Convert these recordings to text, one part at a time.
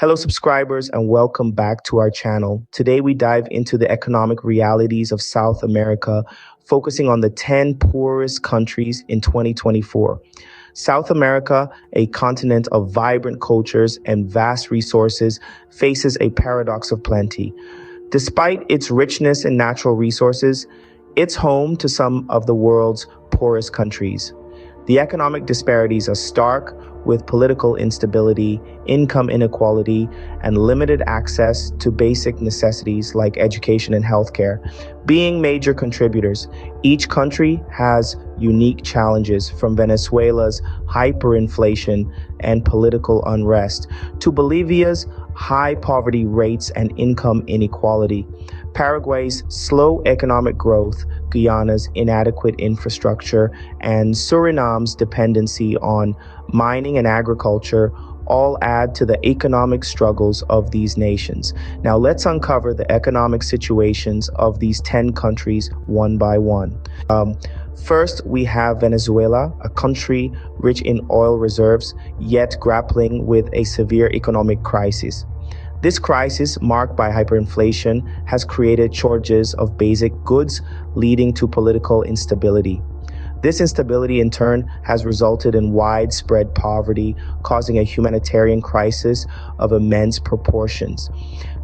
Hello, subscribers, and welcome back to our channel. Today, we dive into the economic realities of South America, focusing on the 10 poorest countries in 2024. South America, a continent of vibrant cultures and vast resources, faces a paradox of plenty. Despite its richness in natural resources, it's home to some of the world's poorest countries. The economic disparities are stark, with political instability, income inequality, and limited access to basic necessities like education and healthcare being major contributors. Each country has unique challenges, from Venezuela's hyperinflation and political unrest to Bolivia's high poverty rates and income inequality, Paraguay's slow economic growth, Guyana's inadequate infrastructure, and Suriname's dependency on mining and agriculture all add to the economic struggles of these nations. Now let's uncover the economic situations of these 10 countries one by one. First, we have Venezuela, a country rich in oil reserves, yet grappling with a severe economic crisis. This crisis, marked by hyperinflation, has created shortages of basic goods, leading to political instability. This instability, in turn, has resulted in widespread poverty, causing a humanitarian crisis of immense proportions.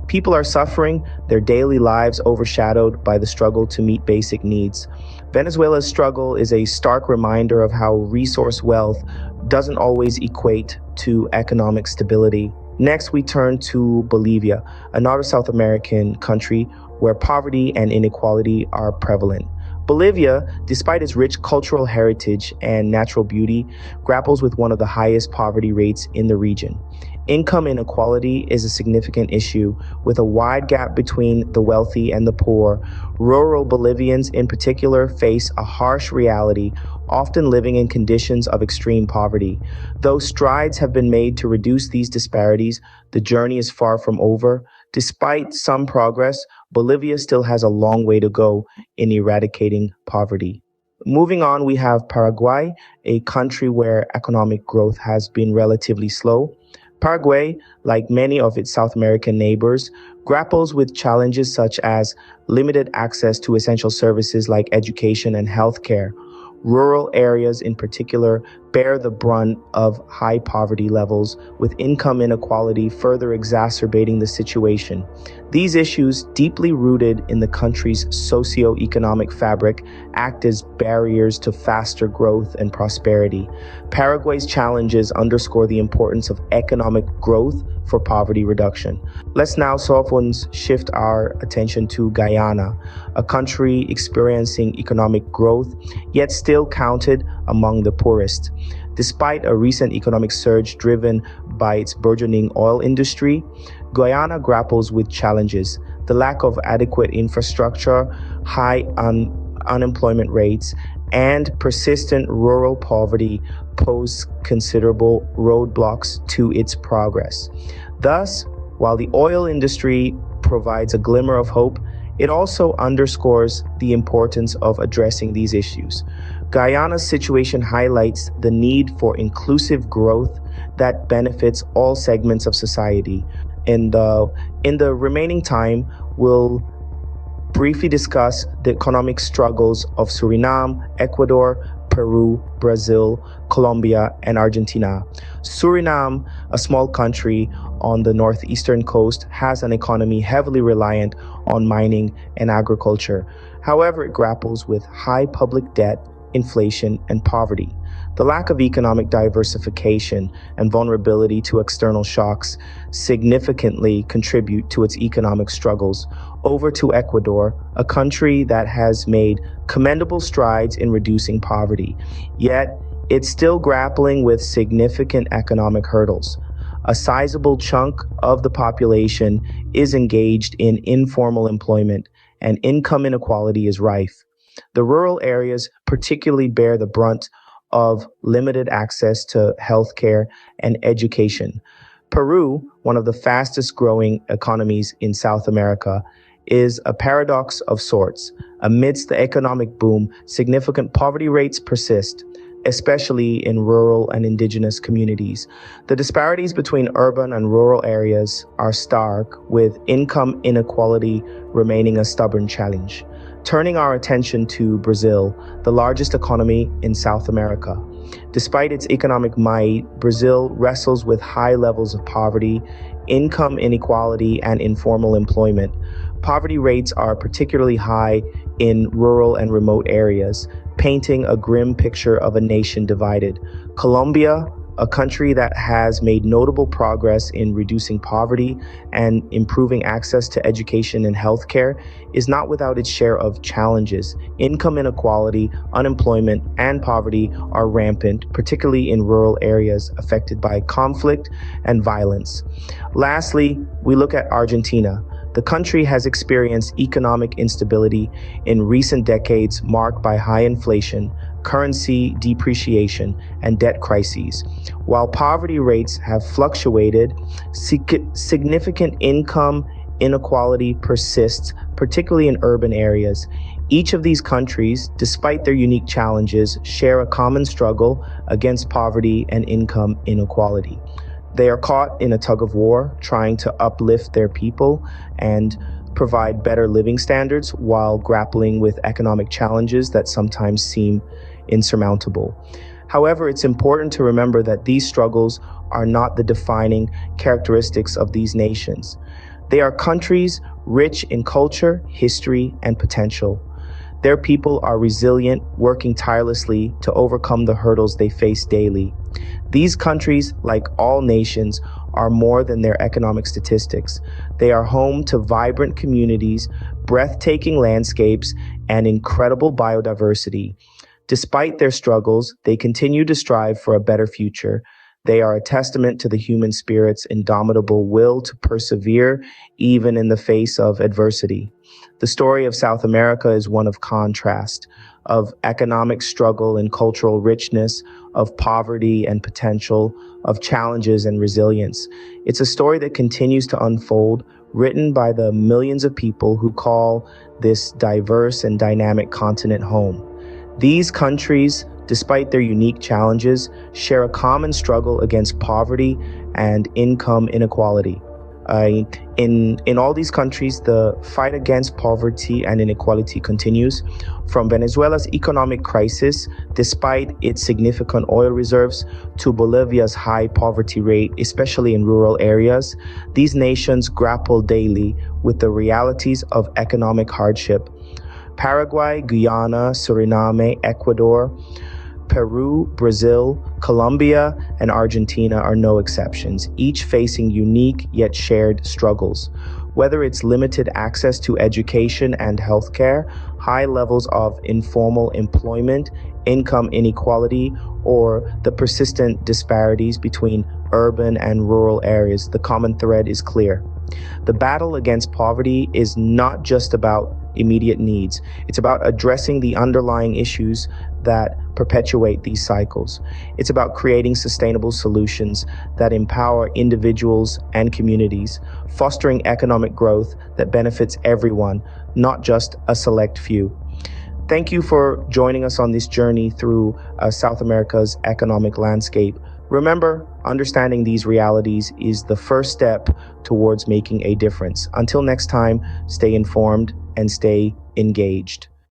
People are suffering, their daily lives overshadowed by the struggle to meet basic needs. Venezuela's struggle is a stark reminder of how resource wealth doesn't always equate to economic stability. Next, we turn to Bolivia, another South American country where poverty and inequality are prevalent. Bolivia, despite its rich cultural heritage and natural beauty, grapples with one of the highest poverty rates in the region. Income inequality is a significant issue, with a wide gap between the wealthy and the poor. Rural Bolivians in particular face a harsh reality, often living in conditions of extreme poverty. Though strides have been made to reduce these disparities, the journey is far from over. Despite some progress, Bolivia still has a long way to go in eradicating poverty. Moving on, we have Paraguay, a country where economic growth has been relatively slow. Paraguay, like many of its South American neighbors, grapples with challenges such as limited access to essential services like education and healthcare. Rural areas in particular bear the brunt of high poverty levels, with income inequality further exacerbating the situation. These issues, deeply rooted in the country's socio-economic fabric, act as barriers to faster growth and prosperity. Paraguay's challenges underscore the importance of economic growth for poverty reduction. Let's now shift our attention to Guyana, a country experiencing economic growth, yet still counted among the poorest. Despite a recent economic surge driven by its burgeoning oil industry, Guyana grapples with challenges. The lack of adequate infrastructure, high unemployment rates, and persistent rural poverty pose considerable roadblocks to its progress. Thus, while the oil industry provides a glimmer of hope, it also underscores the importance of addressing these issues. Guyana's situation highlights the need for inclusive growth that benefits all segments of society. In the remaining time, we'll briefly discuss the economic struggles of Suriname, Ecuador, Peru, Brazil, Colombia, and Argentina. Suriname, a small country on the northeastern coast, has an economy heavily reliant on mining and agriculture. However, it grapples with high public debt, inflation, and poverty. The lack of economic diversification and vulnerability to external shocks significantly contribute to its economic struggles. Over to Ecuador, a country that has made commendable strides in reducing poverty, yet it's still grappling with significant economic hurdles. A sizable chunk of the population is engaged in informal employment, and income inequality is rife. The rural areas particularly bear the brunt of limited access to healthcare and education. Peru, one of the fastest growing economies in South America, is a paradox of sorts. Amidst the economic boom, significant poverty rates persist. especially in rural and indigenous communities. The disparities between urban and rural areas are stark, with income inequality remaining a stubborn challenge. Turning our attention to Brazil, the largest economy in South America. Despite its economic might, Brazil wrestles with high levels of poverty, income inequality, and informal employment. Poverty rates are particularly high in rural and remote areas, painting a grim picture of a nation divided. Colombia, a country that has made notable progress in reducing poverty and improving access to education and healthcare, is not without its share of challenges. Income inequality, unemployment, and poverty are rampant, particularly in rural areas affected by conflict and violence. Lastly, we look at Argentina. The country has experienced economic instability in recent decades marked by high inflation, currency depreciation, and debt crises. While poverty rates have fluctuated, significant income inequality persists, particularly in urban areas. Each of these countries, despite their unique challenges, share a common struggle against poverty and income inequality. They are caught in a tug of war, trying to uplift their people and provide better living standards while grappling with economic challenges that sometimes seem insurmountable. However, it's important to remember that these struggles are not the defining characteristics of these nations. They are countries rich in culture, history, and potential. Their people are resilient, working tirelessly to overcome the hurdles they face daily. These countries, like all nations, are more than their economic statistics. They are home to vibrant communities, breathtaking landscapes, and incredible biodiversity. Despite their struggles, they continue to strive for a better future. They are a testament to the human spirit's indomitable will to persevere even in the face of adversity. The story of South America is one of contrast, of economic struggle and cultural richness, of poverty and potential, of challenges and resilience. It's a story that continues to unfold, written by the millions of people who call this diverse and dynamic continent home. These countries, despite their unique challenges, share a common struggle against poverty and income inequality. In all these countries, the fight against poverty and inequality continues. From Venezuela's economic crisis, despite its significant oil reserves, to Bolivia's high poverty rate, especially in rural areas, these nations grapple daily with the realities of economic hardship. Paraguay, Guyana, Suriname, Ecuador, Peru, Brazil, Colombia, and Argentina are no exceptions, each facing unique yet shared struggles. Whether it's limited access to education and healthcare, high levels of informal employment, income inequality, or the persistent disparities between urban and rural areas, the common thread is clear. The battle against poverty is not just about immediate needs. It's about addressing the underlying issues that perpetuate these cycles. It's about creating sustainable solutions that empower individuals and communities, fostering economic growth that benefits everyone, not just a select few. Thank you for joining us on this journey through South America's economic landscape. Remember, understanding these realities is the first step towards making a difference. Until next time, stay informed and stay engaged.